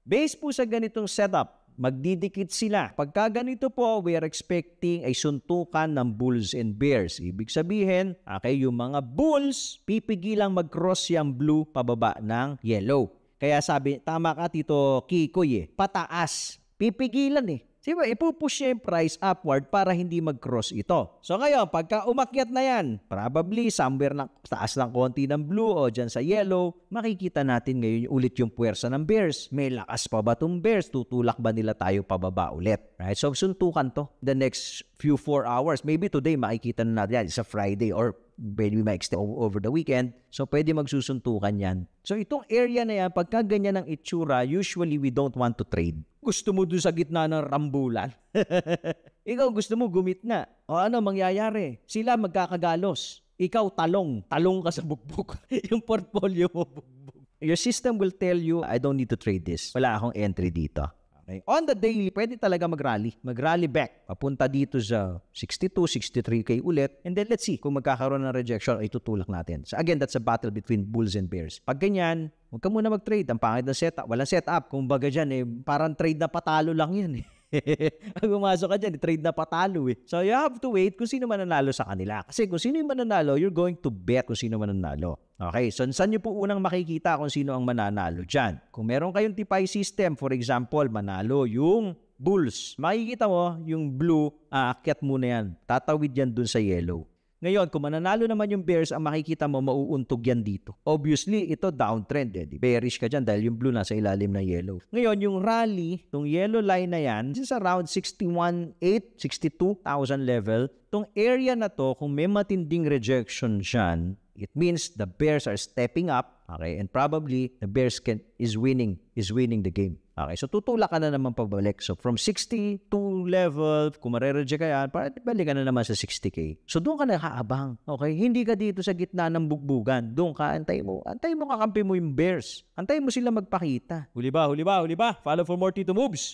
Based po sa ganitong setup, magdidikit sila. Pagka ganito po, we are expecting ay suntukan ng bulls and bears. Ibig sabihin, okay, yung mga bulls, pipigilang mag-cross yung blue pababa ng yellow. Kaya sabi, tama ka Tito Kikoy pataas. Pipigilan Diba, ipupush niya yung price upward para hindi mag-cross ito. So ngayon, pagka umakyat na yan, probably somewhere na taas ng konti ng blue o dyan sa yellow, makikita natin ngayon ulit yung puwersa ng bears. May lakas pa ba itong bears? Tutulak ba nila tayo pababa ulit? Right? So suntukan to the next few 4 hours. Maybe today makikita na natin yan. It's a Friday or maybe ma-extend over the weekend. So pwede magsusuntukan yan. So itong area na yan, pagka ganyan ang itsura, usually we don't want to trade. Gusto mo doon sa gitna ng rambulan. Ikaw gusto mo gumit-na. O ano mangyayari? Sila magkakagalos. Ikaw talong. Talong ka sa bugbog. Yung portfolio mo bugbog. Your system will tell you, I don't need to trade this. Wala akong entry dito. Okay. On the daily, pwede talaga mag-rally. Mag-rally back. Papunta dito sa 62, 63K ulit. And then let's see kung magkakaroon ng rejection o itutulak natin. So again, that's a battle between bulls and bears. Pag ganyan, huwag ka muna mag-trade. Ang pangit ng setup. Walang setup. Kung baga dyan, parang trade na patalo lang yan Pag pumasok ka dyan, trade na patalo So you have to wait kung sino mananalo sa kanila. Kasi kung sino yung mananalo, you're going to bet kung sino mananalo. Okay, so saan nyo po unang makikita kung sino ang mananalo dyan? Kung meron kayong tipay system, for example, manalo yung bulls. Makikita mo, yung blue, aakyat muna yan. Tatawid yan dun sa yellow. Ngayon, kung mananalo naman yung bears, ang makikita mo, mauuntog yan dito. Obviously, ito downtrend. Bearish ka dyan dahil yung blue nasa ilalim ng yellow. Ngayon, yung rally, itong yellow line na yan, this is around 61,800, 62,000 level. Itong area na to, kung may matinding rejection dyan, it means the bears are stepping up, okay, and probably the bears is winning the game. Okay, so tutulak ka na naman pabalik. So from 62 level, kung marereject ka yan, balik ka na naman sa 60K. So doon ka nakaabang. Okay, hindi ka dito sa gitna ng bugbugan. Doon ka, antay mo kakampi mo yung bears. Antay mo sila magpakita. Huli ba? Follow for more Tito Moves.